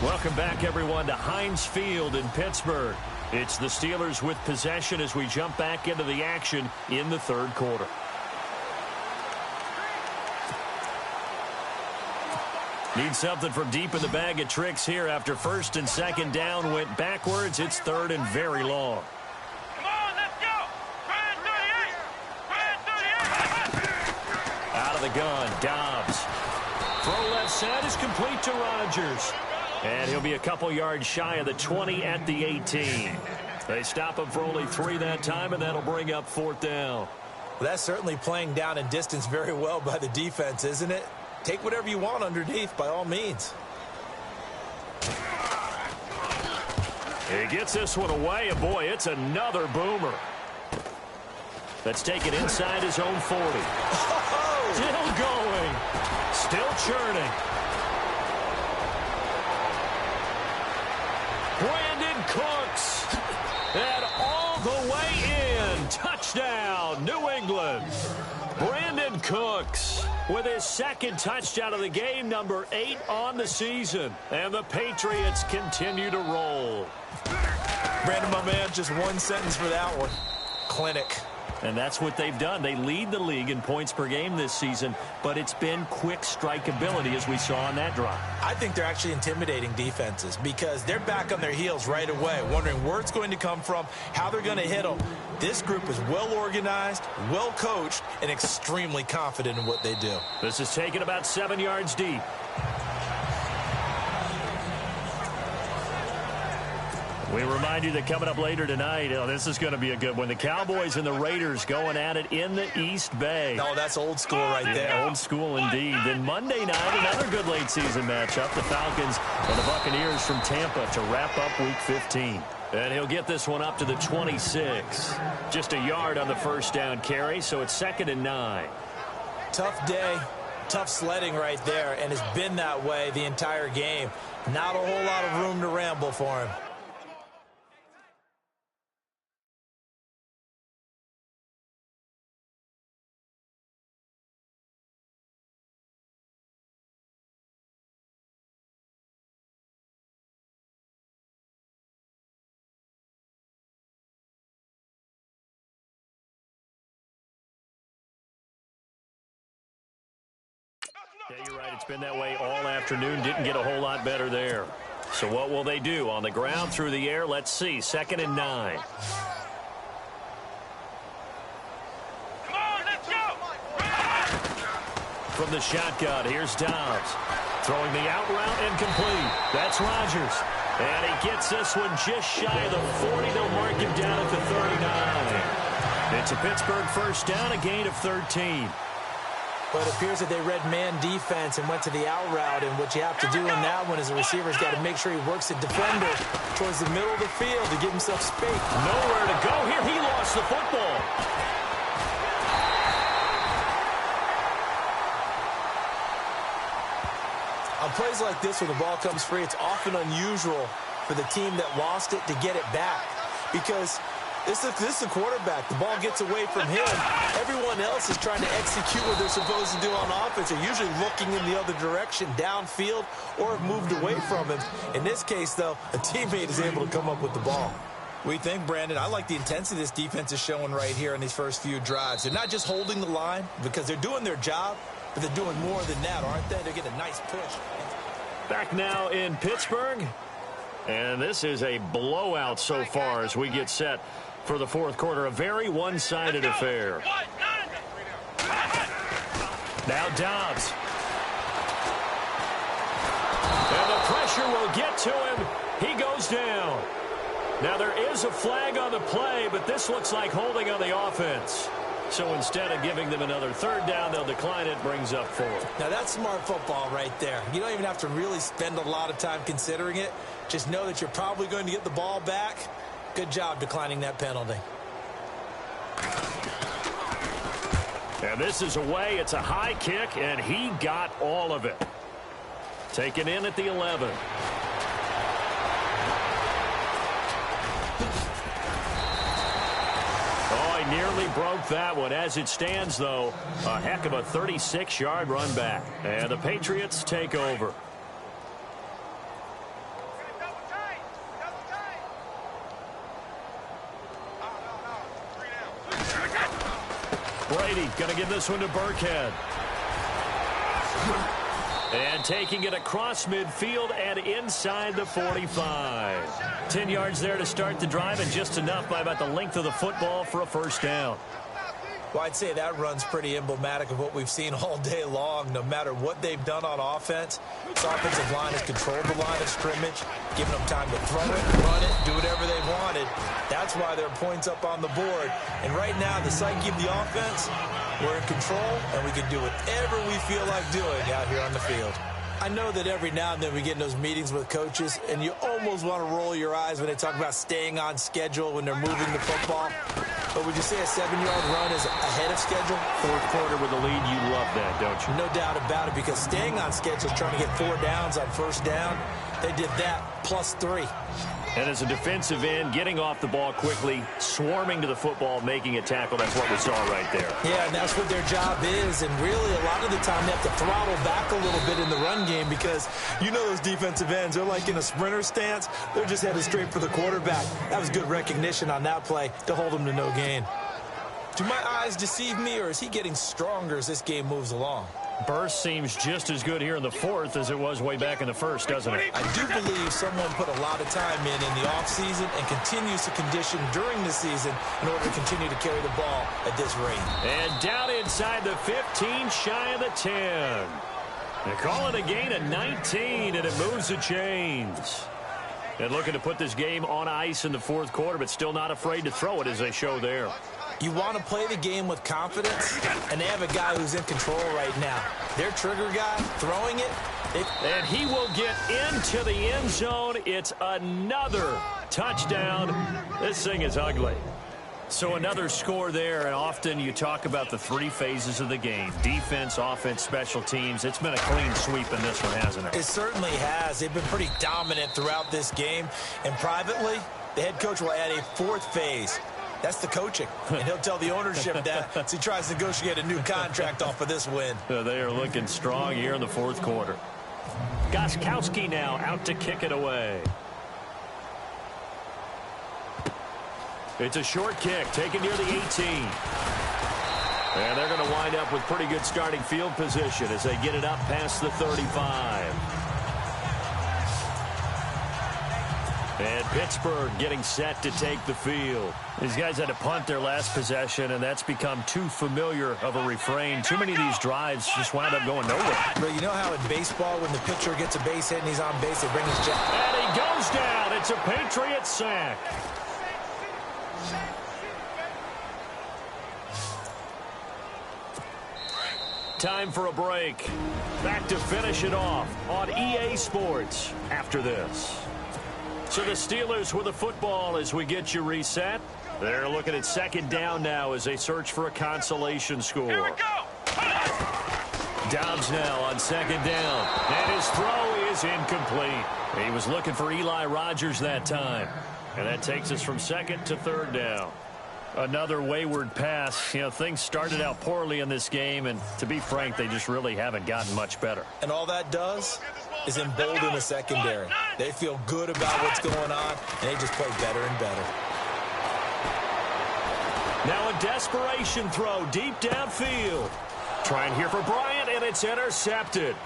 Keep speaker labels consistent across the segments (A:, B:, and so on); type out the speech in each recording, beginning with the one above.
A: Welcome back, everyone, to Heinz Field in Pittsburgh. It's the Steelers with possession as we jump back into the action in the third quarter. Need something from deep in the bag of tricks here after first and second down went backwards. It's third and very long.
B: Come on, let's go.
A: Out of the gun, Dobbs. Throw left side is complete to Rodgers. And he'll be a couple yards shy of the 20 at the 18. They stop him for only 3 that time, and that'll bring up fourth down.
C: Well, that's certainly playing down and distance very well by the defense, isn't it? Take whatever you want underneath, by all means.
A: He gets this one away, and boy, it's another boomer. That's taken inside his own 40.
C: Oh!
A: Still going. Still churning. Brandon Cooks. And all the way in. Touchdown, New England. Brandon Cooks with his second touchdown of the game, number 8 on the season. And the Patriots continue to roll.
C: Brandon, my man, just one sentence for that one. Clinic.
A: And that's what they've done. They lead the league in points per game this season, but it's been quick strike ability as we saw on that drive.
C: I think they're actually intimidating defenses because they're back on their heels right away, wondering where it's going to come from, how they're going to hit them. This group is well organized, well coached, and extremely confident in what they do.
A: This is taken about 7 yards deep. We remind you that coming up later tonight, this is going to be a good one. The Cowboys and the Raiders going at it in the East Bay.
C: Oh, that's old school right there.
A: Yeah, old school indeed. Then Monday night, another good late season matchup. The Falcons and the Buccaneers from Tampa to wrap up Week 15. And he'll get this one up to the 26. Just a yard on the first down carry, so it's 2nd and 9.
C: Tough day, tough sledding right there, and it's been that way the entire game. Not a whole lot of room to ramble for him.
A: Yeah, you're right. It's been that way all afternoon. Didn't get a whole lot better there. So what will they do? On the ground, through the air? Let's see. 2nd and 9.
B: Come on, let's go.
A: From the shotgun, here's Dobbs. Throwing the out route and complete. That's Rodgers. And he gets this one just shy of the 40. They'll mark him down at the 39. It's a Pittsburgh first down, a gain of 13.
C: But it appears that they read man defense and went to the out route. And what you have to do in that one is the receiver's got to make sure he works the defender towards the middle of the field to give himself space.
A: Nowhere to go here. He lost the football.
C: On plays like this, when the ball comes free, it's often unusual for the team that lost it to get it back. Because this is the quarterback. The ball gets away from him. Everyone else is trying to execute what they're supposed to do on offense. They're usually looking in the other direction, downfield, or have moved away from him. In this case, though, a teammate is able to come up with the ball. We think, Brandon, I like the intensity this defense is showing right here in these first few drives. They're not just holding the line because they're doing their job, but they're doing more than that, aren't they? They're getting a nice push.
A: Back now in Pittsburgh. And this is a blowout so far as we get set for the fourth quarter. A very one-sided affair. Now Dobbs. And the pressure will get to him. He goes down. Now there is a flag on the play, but this looks like holding on the offense. So instead of giving them another third down, they'll decline it, brings up 4.
C: Now that's smart football right there. You don't even have to really spend a lot of time considering it. Just know that you're probably going to get the ball back. Good job declining that penalty.
A: And this is away. It's a high kick, and he got all of it. Taken in at the 11. Oh, he nearly broke that one. As it stands, though, a heck of a 36-yard run back. And the Patriots take over. Brady going to give this one to Burkhead. And taking it across midfield and inside the 45. 10 yards there to start the drive, and just enough by about the length of the football for a first down.
C: Well, I'd say that run's pretty emblematic of what we've seen all day long. No matter what they've done on offense, this offensive line has controlled the line of scrimmage, giving them time to throw it, run it, do whatever they wanted. That's why there are points up on the board. And right now, the psyche of the offense, we're in control, and we can do whatever we feel like doing out here on the field. I know that every now and then we get in those meetings with coaches, and you almost want to roll your eyes when they talk about staying on schedule when they're moving the football. But would you say a 7-yard run is ahead of schedule?
A: Fourth quarter with the lead, you love that, don't you?
C: No doubt about it, because staying on schedule, trying to get 4 downs on first down, they did that plus 3.
A: And as a defensive end, getting off the ball quickly, swarming to the football, making a tackle, that's what we saw right there.
C: Yeah, and that's what their job is. And really, a lot of the time, they have to throttle back a little bit in the run game because you know those defensive ends, they're like in a sprinter stance. They're just headed straight for the quarterback. That was good recognition on that play to hold them to no gain. Do my eyes deceive me, or is he getting stronger as this game moves along?
A: Burst seems just as good here in the fourth as it was way back in the first, doesn't it?
C: I do believe someone put a lot of time in the offseason and continues to condition during the season in order to continue to carry the ball at this rate.
A: And down inside the 15, shy of the 10. They call it a gain of 19, and it moves the chains. And looking to put this game on ice in the fourth quarter, but still not afraid to throw it as they show there.
C: You want to play the game with confidence, and they have a guy who's in control right now. Their trigger guy throwing it.
A: And he will get into the end zone. It's another touchdown. This thing is ugly. So another score there, and often you talk about the 3 phases of the game. Defense, offense, special teams. It's been a clean sweep in this one, hasn't it?
C: It certainly has. They've been pretty dominant throughout this game. And privately, the head coach will add a 4th phase. That's the coaching, and he'll tell the ownership that as he tries to negotiate a new contract off of this win.
A: They are looking strong here in the fourth quarter. Gostkowski now out to kick it away. It's a short kick taken near the 18. And they're going to wind up with pretty good starting field position as they get it up past the 35. And Pittsburgh getting set to take the field. These guys had to punt their last possession, and that's become too familiar of a refrain. Too many of these drives just wound up going nowhere.
C: But you know how in baseball, when the pitcher gets a base hit and he's on base, they bring his jacket.
A: And he goes down. It's a Patriot sack. Time for a break. Back to finish it off on EA Sports after this. So the Steelers with the football as we get you reset. They're looking at second down now as they search for a consolation score.
B: Here we go.
A: Dobbs now on second down. And his throw is incomplete. He was looking for Eli Rogers that time. And that takes us from second to third down. Another wayward pass. You know, things started out poorly in this game, and to be frank, they just really haven't gotten much better.
C: And all that does is embolden the secondary. They feel good about what's going on, and they just play better and better.
A: Now a desperation throw deep downfield. Trying here for Bryant, and it's intercepted.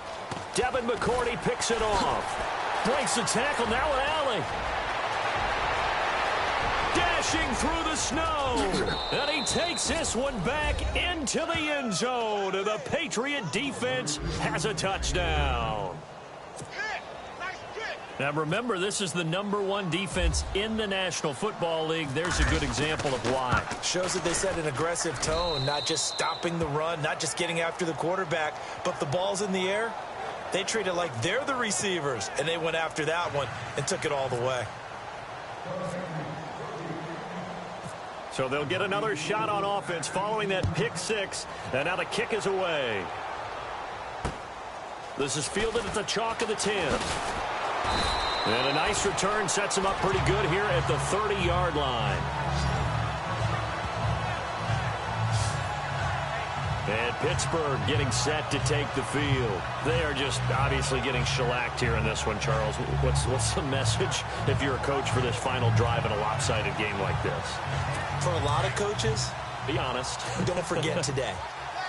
A: Devin McCourty picks it off. Breaks the tackle, now an alley. Dashing through the snow. And he takes this one back into the end zone. And the Patriot defense has a touchdown. Now remember, this is the #1 defense in the National Football League. There's a good example of why.
C: Shows that they set an aggressive tone, not just stopping the run, not just getting after the quarterback, but the ball's in the air. They treat it like they're the receivers, and they went after that one and took it all the way.
A: So they'll get another shot on offense following that pick six. And now the kick is away. This is fielded at the chalk of the 10. And a nice return sets him up pretty good here at the 30-yard line. And Pittsburgh getting set to take the field. They are just obviously getting shellacked here in this one, Charles. What's the message if you're a coach for this final drive in a lopsided game like this?
C: For a lot of coaches,
A: Be honest.
C: Don't forget today.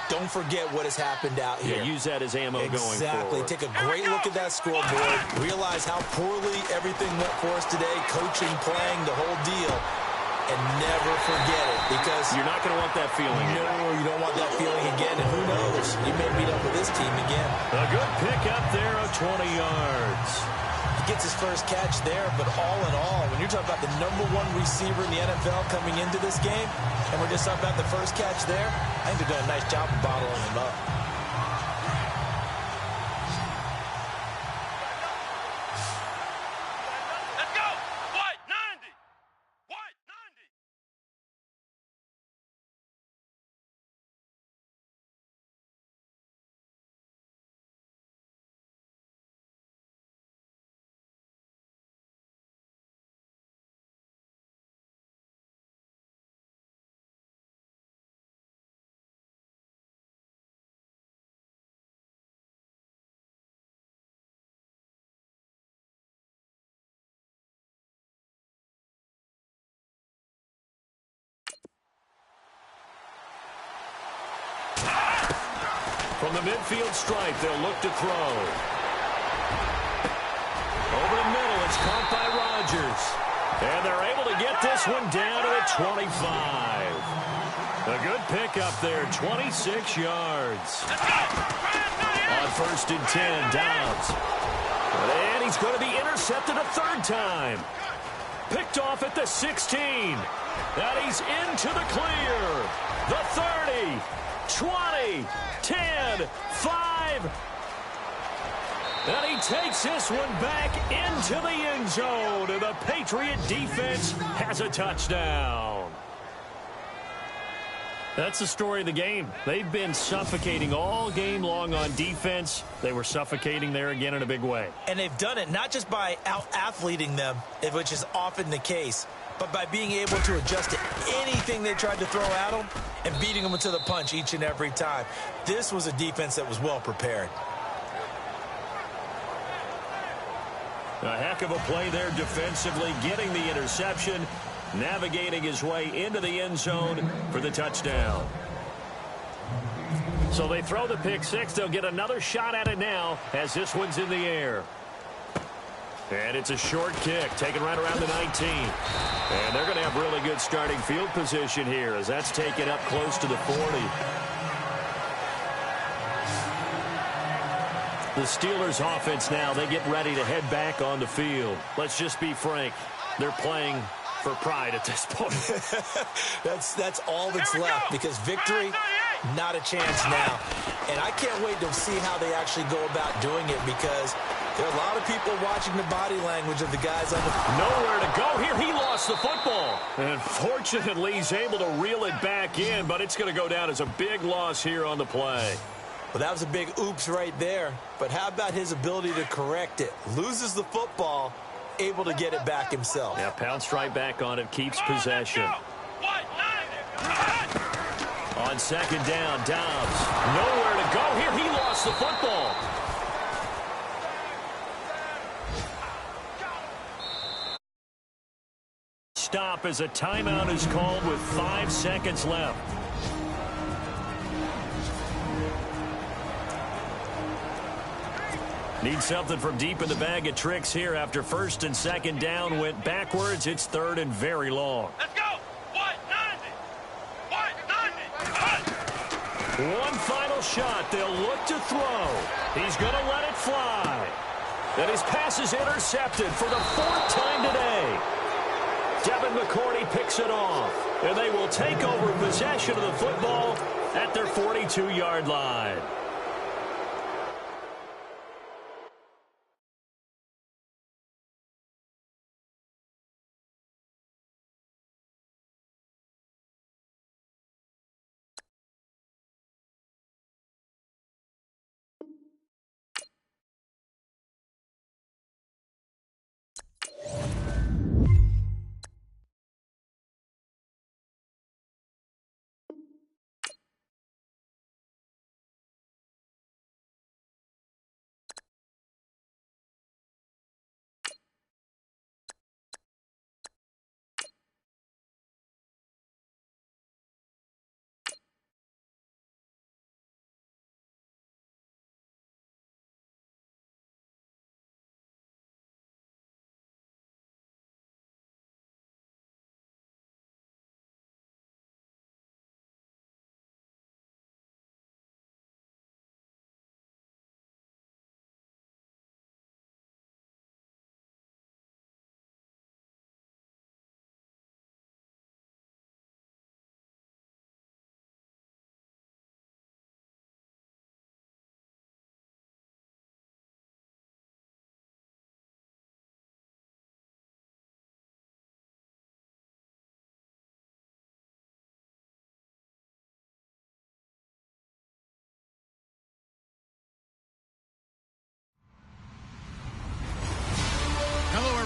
C: Don't forget what has happened out here.
A: Yeah, use that as ammo going forward.
C: Exactly. Take a great look at that scoreboard. Realize how poorly everything went for us today. Coaching, playing, the whole deal. And never forget it, because
A: you're not going to want that feeling.
C: No, you don't want that feeling again. And who knows? You may meet up with this team again.
A: A good pick up there of 20 yards.
C: He gets his first catch there, but all in all, when you're talking about the #1 receiver in the NFL coming into this game, and we're just talking about the first catch there, I think they're doing a nice job of bottling him up.
B: Let's go. White 90. White 90.
A: From the midfield stripe, they'll look to throw. Over the middle, it's caught by Rodgers. And they're able to get this one down to the 25. A good pickup there, 26 yards. On 1st and 10, Dobbs. And he's going to be intercepted a third time. Picked off at the 16. And he's into the clear. The 30. 20, 10, 5. And he takes this one back into the end zone. And the Patriot defense has a touchdown. That's the story of the game. They've been suffocating all game long on defense. They were suffocating there again in a big way.
C: And they've done it not just by out-athleting them, which is often the case, but by being able to adjust to anything they tried to throw at them and beating them to the punch each and every time. This was a defense that was well prepared.
A: A heck of a play there defensively, getting the interception, navigating his way into the end zone for the touchdown. So they throw the pick six. They'll get another shot at it now as this one's in the air. And it's a short kick, taken right around the 19. And they're going to have really good starting field position here as that's taken up close to the 40. The Steelers offense now, they get ready to head back on the field. Let's just be frank. They're playing for pride at this point.
C: That's all that's left, because victory, not a chance now. And I can't wait to see how they actually go about doing it, because there are a lot of people watching the body language of the guys on the field.
A: Nowhere to go here. He lost the football. And fortunately, he's able to reel it back in, but it's going to go down as a big loss here on the play.
C: Well, that was a big oops right there. But how about his ability to correct it? Loses the football, able to get it back himself.
A: Yeah, pounced right back on it, keeps possession. On 2nd down, Dobbs. Nowhere to go here. He lost the football. Stop as a timeout is called with 5 seconds left. Need something from deep in the bag of tricks here after 1st and 2nd down went backwards. It's 3rd and very long.
B: Let's go. White 90. White 90.
A: One final shot. They'll look to throw. He's going to let it fly. And his pass is intercepted for the 4th time today. Devin McCourty picks it off. And they will take over possession of the football at their 42-yard line.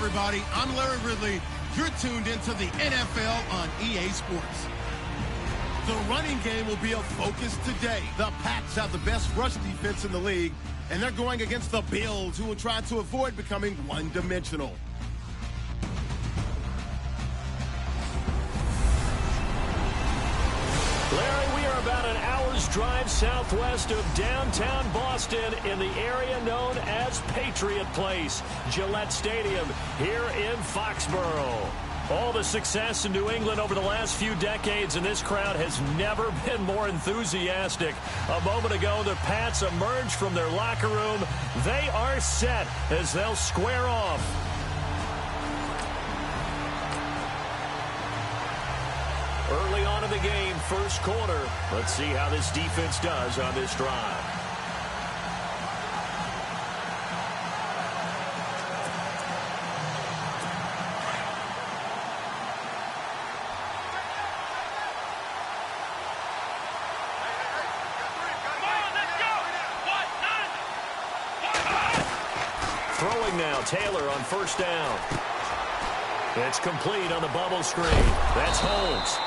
D: everybody. I'm Larry Ridley. You're tuned into the NFL on EA Sports. The running game will be a focus today. The Pats have the best rush defense in the league, and they're going against the Bills, who will try to avoid becoming one-dimensional.
A: Larry, we are about an hour's drive southwest of downtown Boston in the area known as Patriot Place, Gillette Stadium here in Foxborough. All the success in New England over the last few decades, and this crowd has never been more enthusiastic. A moment ago, the Pats emerged from their locker room. They are set as they'll square off. Early on in the game, first quarter. Let's see how this defense does on this drive. Throwing now, Taylor on first down. It's complete on the bubble screen. That's Holmes.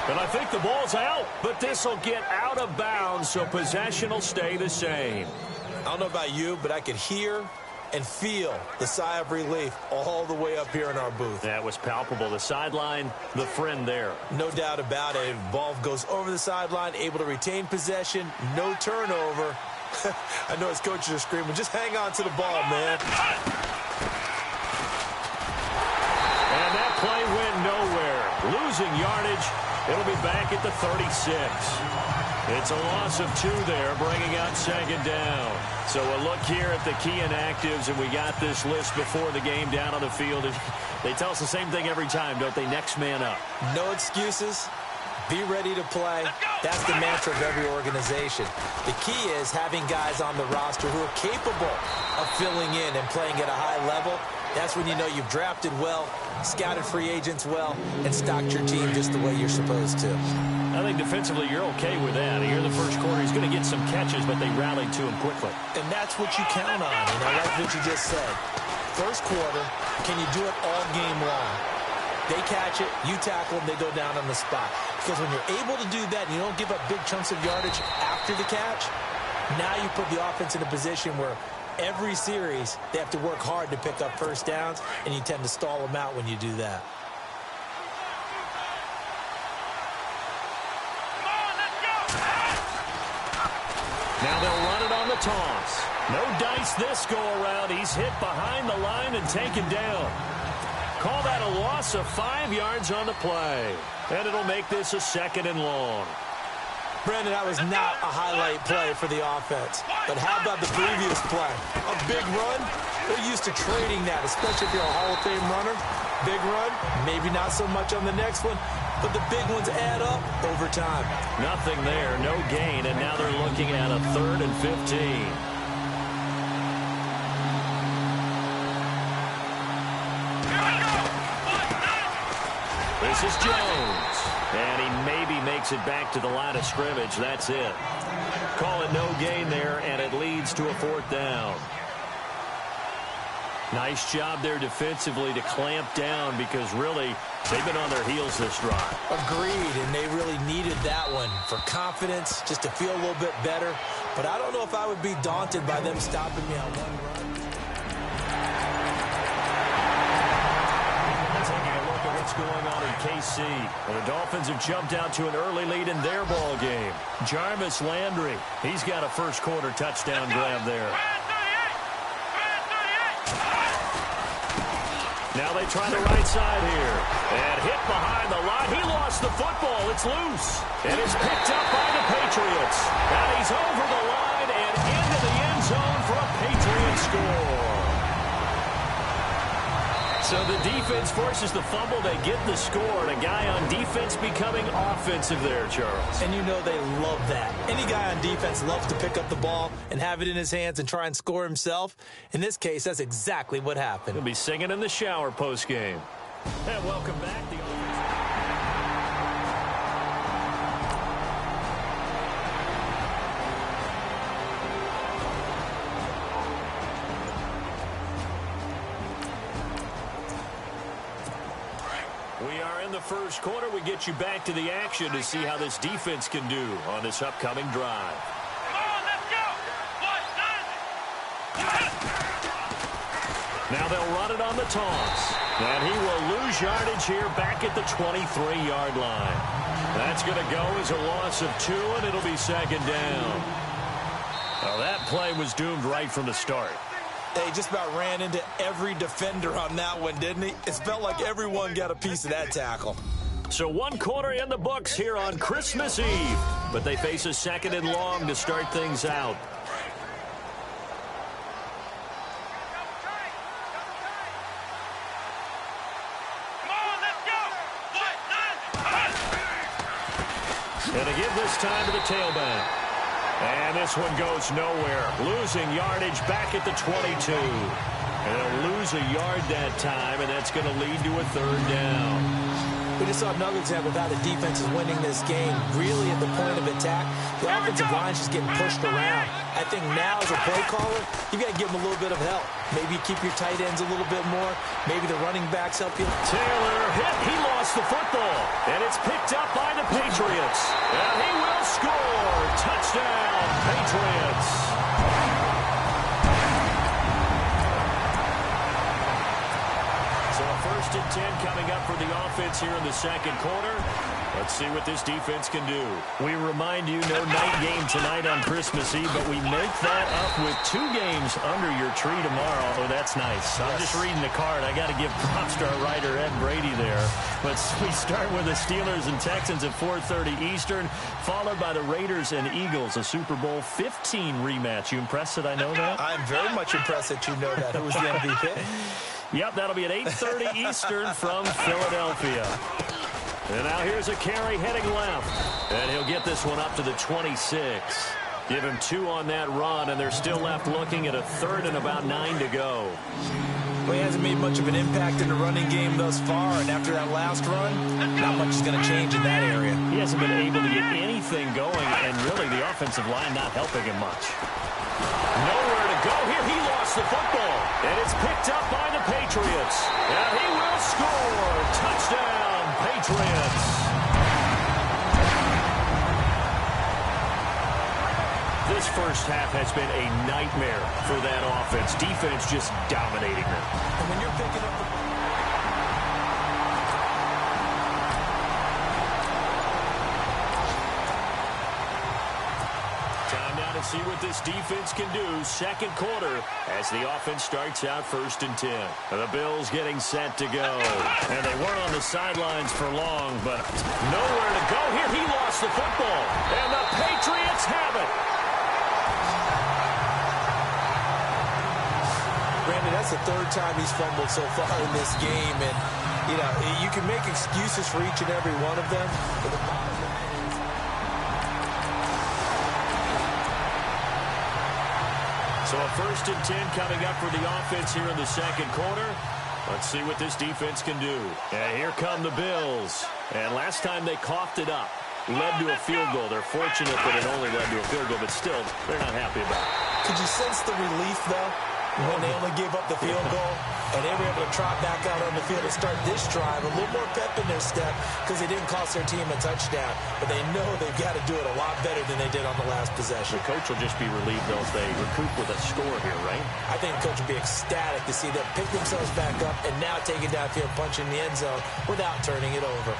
A: And I think the ball's out, but this will get out of bounds, so possession will stay the same.
C: I don't know about you, but I could hear and feel the sigh of relief all the way up here in our booth.
A: That was palpable. The sideline, the friend there.
C: No doubt about it. Ball goes over the sideline, able to retain possession, no turnover. I know his coaches are screaming, just hang on to the ball, man.
A: And that play went nowhere. Losing yardage. It'll be back at the 36. It's a loss of 2 there, bringing out second down. So a look here at the key inactives, and we got this list before the game down on the field. They tell us the same thing every time, don't they? Next man up.
C: No excuses. Be ready to play. That's the mantra of every organization. The key is having guys on the roster who are capable of filling in and playing at a high level. That's when you know you've drafted well, scouted free agents well, and stocked your team just the way you're supposed to.
A: I think defensively you're okay with that. Here in the first quarter, he's going to get some catches, but they rallied to him quickly.
C: And that's what you count on, like what you just said. First quarter, can you do it all game long? They catch it, you tackle them, they go down on the spot. Because when you're able to do that and you don't give up big chunks of yardage after the catch, now you put the offense in a position where every series, they have to work hard to pick up first downs, and you tend to stall them out when you do that.
A: Now they'll run it on the toss. No dice this go-around. He's hit behind the line and taken down. Call that a loss of 5 yards on the play. And it'll make this a second and long.
C: Brandon, that was not a highlight play for the offense. But how about the previous play? A big run? They're used to trading that, especially if you're a Hall of Fame runner. Big run, maybe not so much on the next one, but the big ones add up over time.
A: Nothing there, no gain, and now they're looking at a 3rd and 15. This is Jones. And he maybe makes it back to the line of scrimmage. That's it. Call it no gain there, and it leads to a 4th down. Nice job there defensively to clamp down because really they've been on their heels this drive.
C: Agreed, and they really needed that one for confidence, just to feel a little bit better. But I don't know if I would be daunted by them stopping me on one run.
A: What's going on in KC? Well, the Dolphins have jumped out to an early lead in their ball game. Jarvis Landry, he's got a first quarter touchdown grab there. Now they try the right side here. And hit behind the line. He lost the football. It's loose. And it's picked up by the Patriots. And he's over the line and into the end zone for a Patriot score. So the defense forces the fumble. They get the score. And a guy on defense becoming offensive there, Charles.
C: And you know they love that. Any guy on defense loves to pick up the ball and have it in his hands and try and score himself. In this case, that's exactly what happened.
A: He'll be singing in the shower post-game. And welcome back. We are in the first quarter. We get you back to the action to see how this defense can do on this upcoming drive.
B: Come on, let's go.
A: Now they'll run it on the toss. And he will lose yardage here back at the 23-yard line. That's going to go as a loss of 2, and it'll be second down. Well, that play was doomed right from the start.
C: They just about ran into every defender on that one, didn't he? It felt like everyone got a piece of that tackle.
A: So 1 quarter in the books here on Christmas Eve. But they face a 2nd and long to start things out. And to give this time to the tailback. And this one goes nowhere. Losing yardage back at the 22. And they'll lose a yard that time, and that's going to lead to a 3rd down.
C: We just saw another example of how the defense is winning this game. Really at the point of attack, the offensive line's just getting pushed around. I think now as a play caller, you got to give them a little bit of help. Maybe keep your tight ends a little bit more. Maybe the running backs help you.
A: Taylor hit. He lost the football. And it's picked up by the Patriots. And he will score. Touchdown, Patriots. So a 1st and 10 coming up for the offense here in the 2nd quarter. Let's see what this defense can do. We remind you, no night game tonight on Christmas Eve, but we make that up with 2 games under your tree tomorrow. Oh, that's nice. I'm just reading the card. I got to give props to our writer, Ed Brady, there. But we start with the Steelers and Texans at 4:30 Eastern, followed by the Raiders and Eagles, a Super Bowl 15 rematch. You impressed that I know that?
C: I'm very much impressed that you know that. Who was the MVP?
A: Yep, that'll be at 8:30 Eastern from Philadelphia. And now here's a carry heading left. And he'll get this one up to the 26. Give him 2 on that run, and they're still left looking at a 3rd and about 9 to go.
C: Well, he hasn't made much of an impact in the running game thus far, and after that last run, not much is going to change in that area.
A: He hasn't been able to get anything going, and really the offensive line not helping him much. Nowhere to go here. He lost the football, and it's picked up by the Patriots. And he will score. Touchdown, Patriots. This first half has been a nightmare for that offense. Defense just dominating them.
C: And when you're picking up the
A: to see what this defense can do. 2nd quarter as the offense starts out 1st and 10. The Bills getting set to go. And they weren't on the sidelines for long, but nowhere to go here. He lost the football. And the Patriots have it.
C: Brandon, that's the 3rd time he's fumbled so far in this game. And, you know, you can make excuses for each and every one of them. But the bottom line is...
A: So a 1st and 10 coming up for the offense here in the 2nd quarter. Let's see what this defense can do. And here come the Bills. And last time they coughed it up. Led to a field goal. They're fortunate that it only led to a field goal, but still, they're not happy about it.
C: Could you sense the relief, though, when they only gave up the field goal and they were able to trot back out on the field and start this drive? A little more pep in their step because they didn't cost their team a touchdown, but they know they've got to do it a lot better than they did on the last possession.
A: The coach will just be relieved, though, if they recoup with a score here, right?
C: I think the coach will be ecstatic to see them pick themselves back up and now take it downfield, punch in the end zone without turning it over.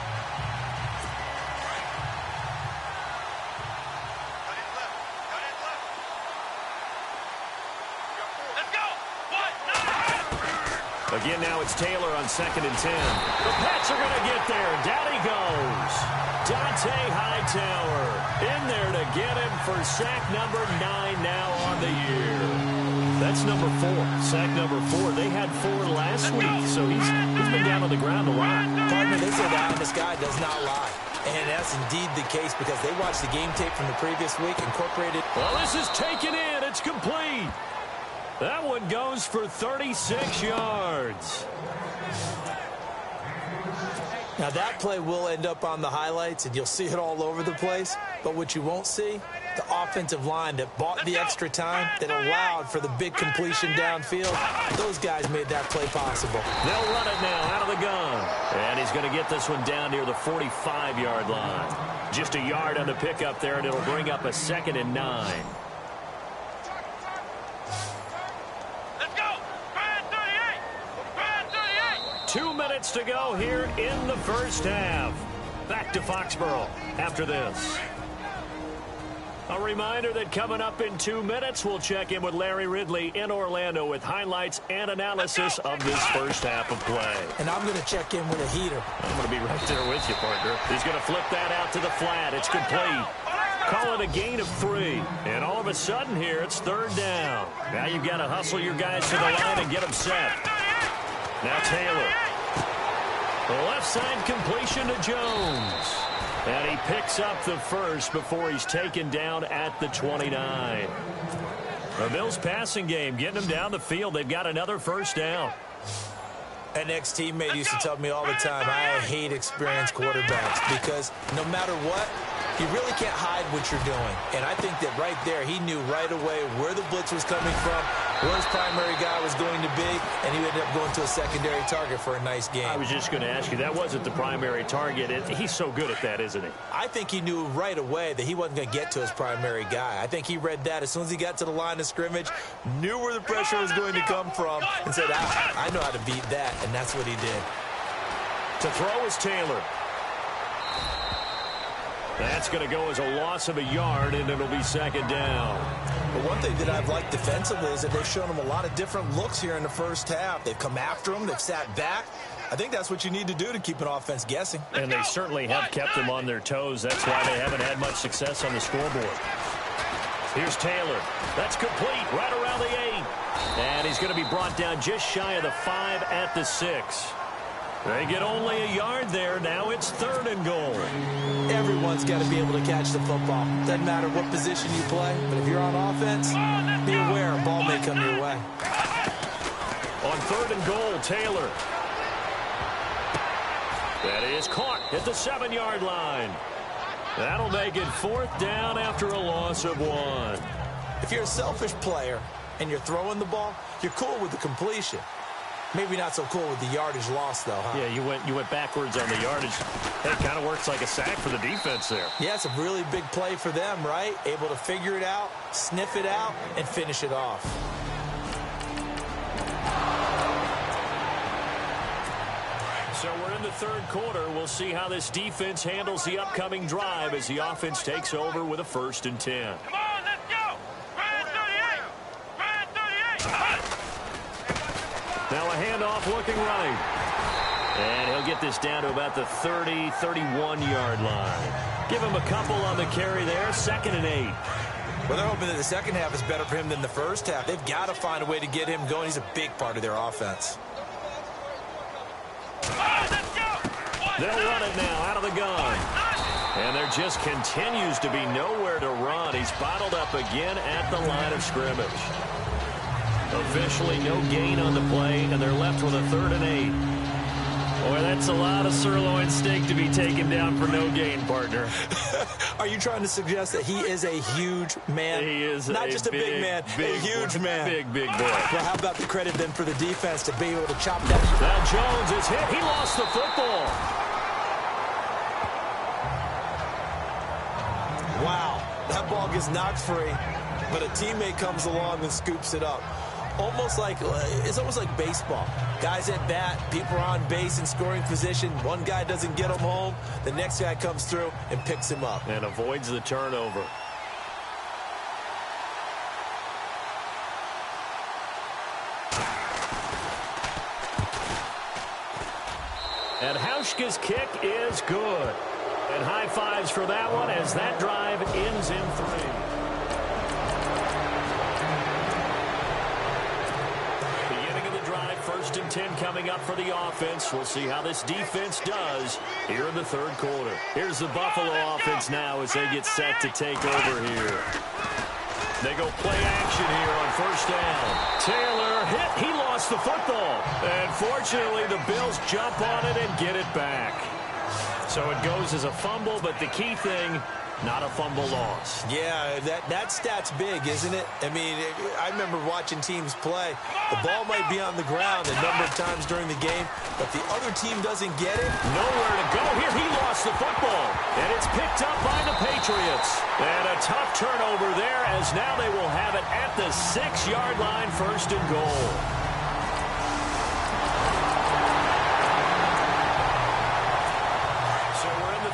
A: Again, now it's Taylor on 2nd and 10. The Pats are going to get there. Down he goes. Dante Hightower in there to get him for sack number 9 now on the year. That's number 4. Sack number 4. They had 4 last week, so he's been down on the ground a lot.
C: Pardon me, they say that this guy does not lie. And that's indeed the case because they watched the game tape from the previous week, incorporated.
A: Well, this is taken in. It's complete. That one goes for 36 yards.
C: Now, that play will end up on the highlights, and you'll see it all over the place. But what you won't see The offensive line that bought the extra time, that allowed for the big completion downfield, those guys made that play possible.
A: They'll run it now out of the gun. And he's going to get this one down near the 45-yard line. Just a yard on the pickup there, and it'll bring up a 2nd and 9.
B: Let's go. Brand 38. Brand 38.
A: 2 minutes to go here in the first half. Back to Foxborough after this. A reminder that coming up in 2 minutes, we'll check in with Larry Ridley in Orlando with highlights and analysis of this first half of play.
C: And I'm going to check in with a heater.
A: I'm going to be right there with you, partner. He's going to flip that out to the flat. It's complete. Call it a gain of 3. And all of a sudden here, it's 3rd down. Now you've got to hustle your guys to the line and get them set. Now Taylor. The left side completion to Jones. And he picks up the first before he's taken down at the 29. The Bills passing game getting them down the field. They've got another first down.
C: An ex-teammate used to tell me all the time, I hate experienced quarterbacks because no matter what, you really can't hide what you're doing. And I think that right there, he knew right away where the blitz was coming from, where his primary guy was going to be, and he ended up going to a secondary target for a nice game.
A: I was just going to ask you, that wasn't the primary target. He's so good at that, isn't he? I
C: think he knew right away that he wasn't going to get to his primary guy. I think he read that as soon as he got to the line of scrimmage, knew where the pressure was going to come from, and said, I know how to beat that, and that's what he did.
A: To throw is Taylor. That's going to go as a loss of a yard, and it'll be 2nd down.
C: But one thing that I've liked defensively is that they've shown him a lot of different looks here in the first half. They've come after him. They've sat back. I think that's what you need to do to keep an offense guessing.
A: And they certainly have kept them on their toes. That's why they haven't had much success on the scoreboard. Here's Taylor. That's complete right around the 8. And he's going to be brought down just shy of the 5 at the 6. They get only a yard there. Now it's 3rd and goal.
C: Everyone's got to be able to catch the football. Doesn't matter what position you play, but if you're on offense, be aware a ball may come your way.
A: On 3rd and goal, Taylor. That is caught at the 7-yard line. That'll make it 4th down after a loss of 1.
C: If you're a selfish player and you're throwing the ball, you're cool with the completion. Maybe not so cool with the yardage loss, though, huh?
A: Yeah, you went backwards on the yardage. It kind of works like a sack for the defense there.
C: Yeah, it's a really big play for them, right? Able to figure it out, sniff it out, and finish it off.
A: So we're in the 3rd quarter. We'll see how this defense handles the upcoming drive as the offense takes over with a 1st and 10.
B: Come on, let's go. Brand 38. Brand 38.
A: Now a handoff looking right. And he'll get this down to about the 30, 31-yard line. Give him a couple on the carry there. 2nd and 8.
C: Well, they're hoping that the second half is better for him than the first half. They've got to find a way to get him going. He's a big part of their offense.
A: They'll run it now out of the gun. And there just continues to be nowhere to run. He's bottled up again at the line of scrimmage. Officially no gain on the play, and they're left with a 3rd and 8. Boy, that's a lot of sirloin steak to be taken down for no gain, partner.
C: Are you trying to suggest that he is a huge man?
A: He is
C: not just a big man, a huge man.
A: Big boy.
C: Well, how about the credit then for the defense to be able to chop that?
A: Now Jones is hit. He lost the football.
C: Wow, that ball gets knocked free, but a teammate comes along and scoops it up. It's almost like baseball. Guys at bat, people are on base in scoring position. One guy doesn't get him home. The next guy comes through and picks him up.
A: And avoids the turnover. And Hauschka's kick is good. And high fives for that one as that drive ends in 3. Beginning of the drive, 1st and 10 coming up for the offense. We'll see how this defense does here in the 3rd quarter. Here's the Buffalo offense now as they get set to take over here. They go play action here on 1st down. Taylor hit. He lost the football. And fortunately, the Bills jump on it and get it back. So it goes as a fumble, but the key thing, Not a fumble loss.
C: Yeah, that stat's big, isn't it? I mean, I remember watching teams play. The ball might be on the ground a number of times during the game, but the other team doesn't get it.
A: Nowhere to go here. He lost the football, and it's picked up by the Patriots. And a tough turnover there, as now they will have it at the 6-yard line, 1st and goal.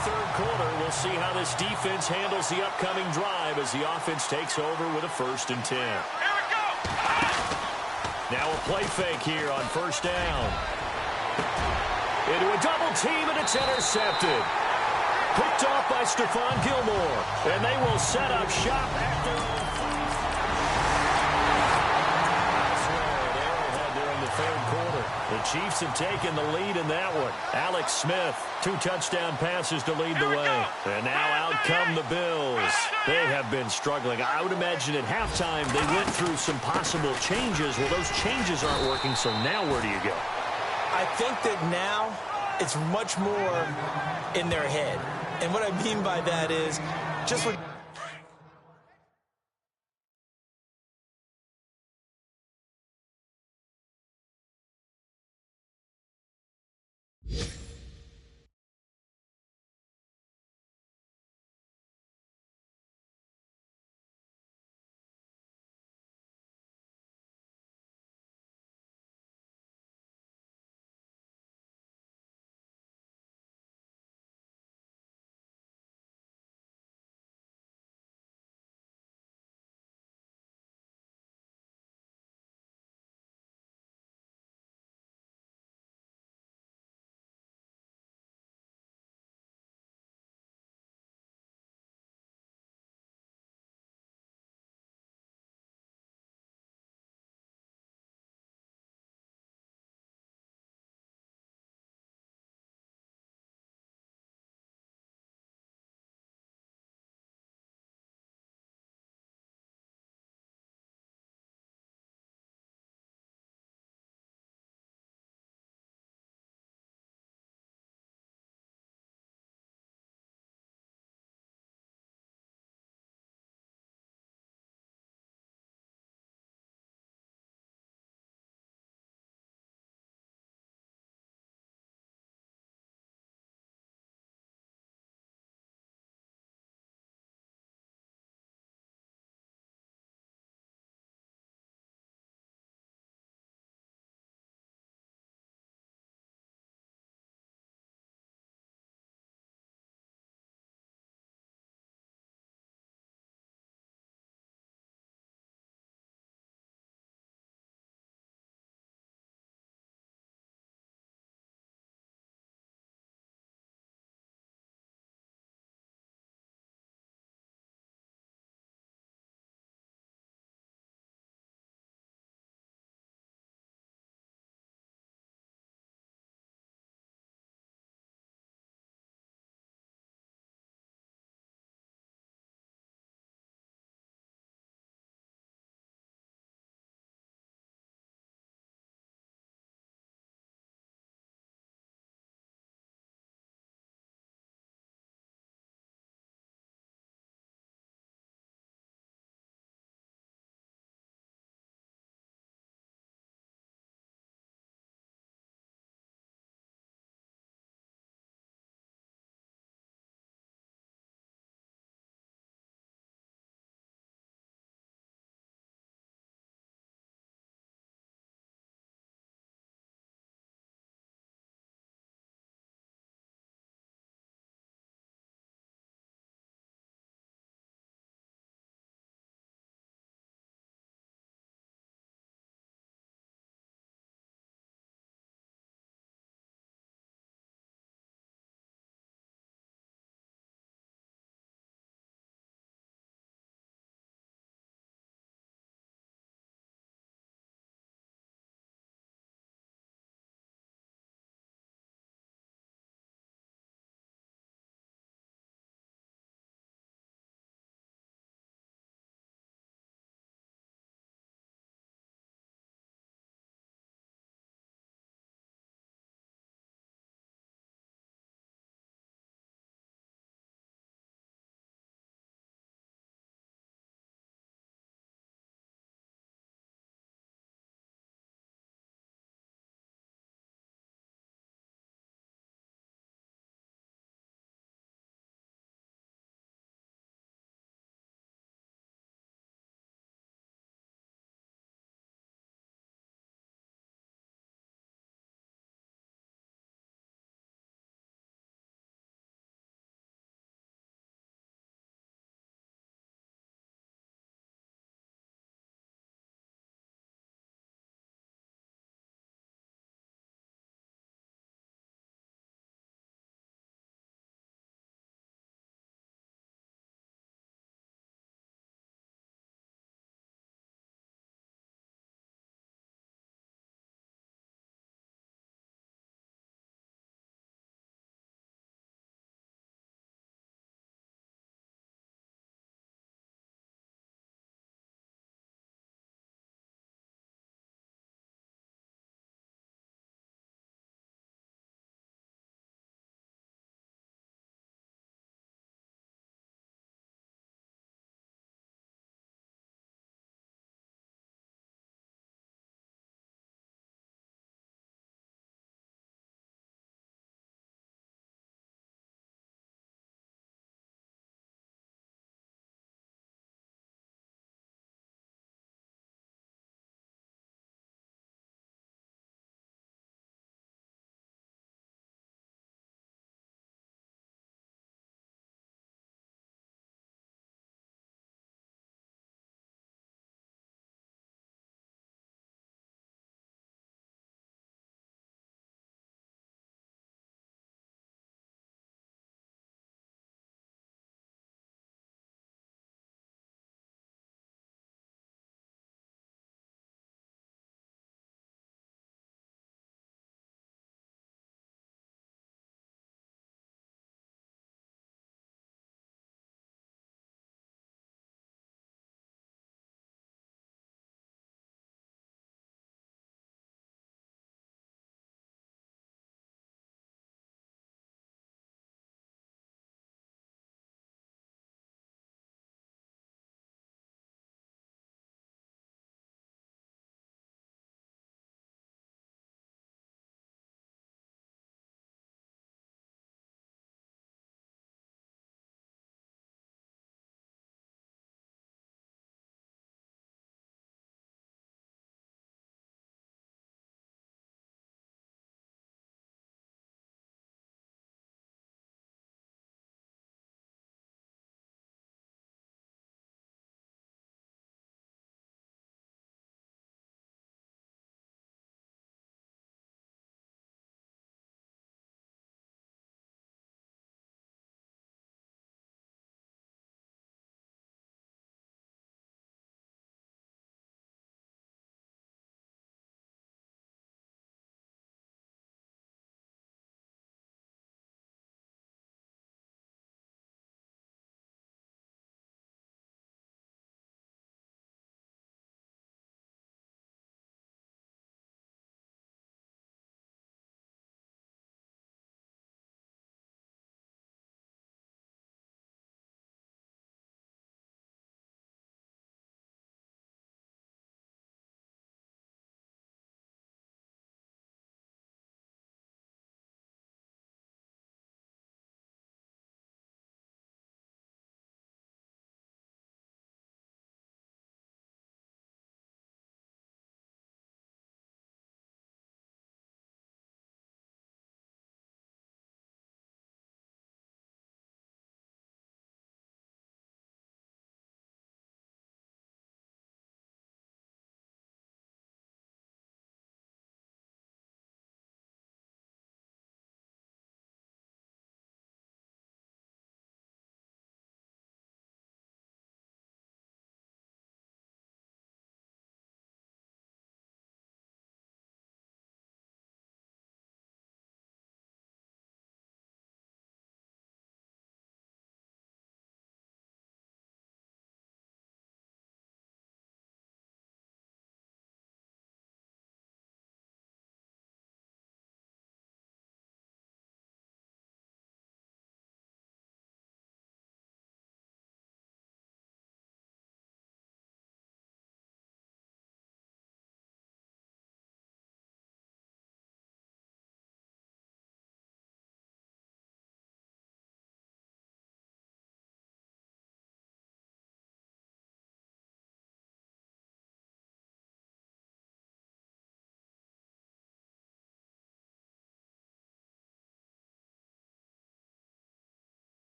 A: Third quarter, we'll see how this defense handles the upcoming drive as the offense takes over with a 1st and 10.
B: Here we go.
A: Now a play fake here on 1st down. Into a double team, and it's intercepted. Picked off by Stephon Gilmore, and they will set up shop after during the 3rd quarter. The Chiefs have taken the lead in that one. Alex Smith, 2 touchdown passes to lead the way. And now out come the Bills. They have been struggling. I would imagine at halftime they went through some possible changes. Well, those changes aren't working, so now where do you go?
C: I think that now it's much more in their head. And what I mean by that is just what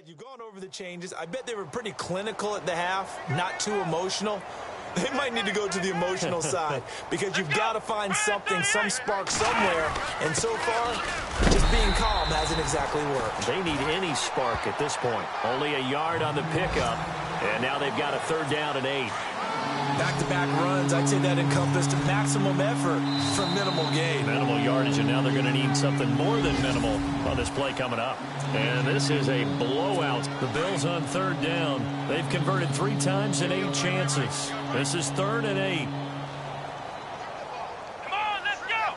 C: You've gone over the changes. I bet they were pretty clinical at the half, not too emotional. They might need to go to the emotional side because you've got to find something, some spark somewhere. And so far, just being calm hasn't exactly worked.
A: They need any spark at this point. Only a yard on the pickup, and now they've got a 3rd down and 8.
C: Back-to-back runs, I'd say that encompassed maximum effort for minimal gain.
A: Minimal yardage, and now they're going to need something more than minimal on this play coming up. And this is a blowout. The Bills on 3rd down. They've converted 3 times in 8 chances. This is 3rd and 8.
B: Come on, let's go.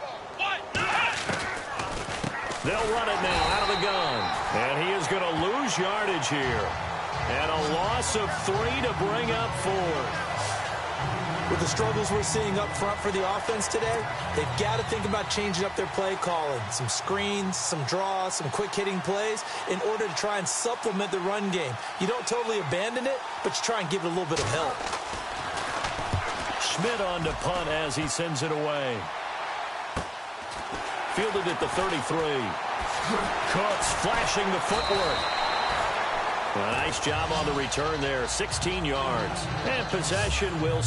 A: They'll run it now out of the gun. And he is going to lose yardage here. And a loss of 3 to bring up 4.
C: With the struggles we're seeing up front for the offense today, they've got to think about changing up their play calling. Some screens, some draws, some quick-hitting plays in order to try and supplement the run game. You don't totally abandon it, but you try and give it a little bit of help.
A: Schmidt on to punt as he sends it away. Fielded at the 33. Cooks flashing the footwork. A nice job on the return there, 16 yards. And possession will...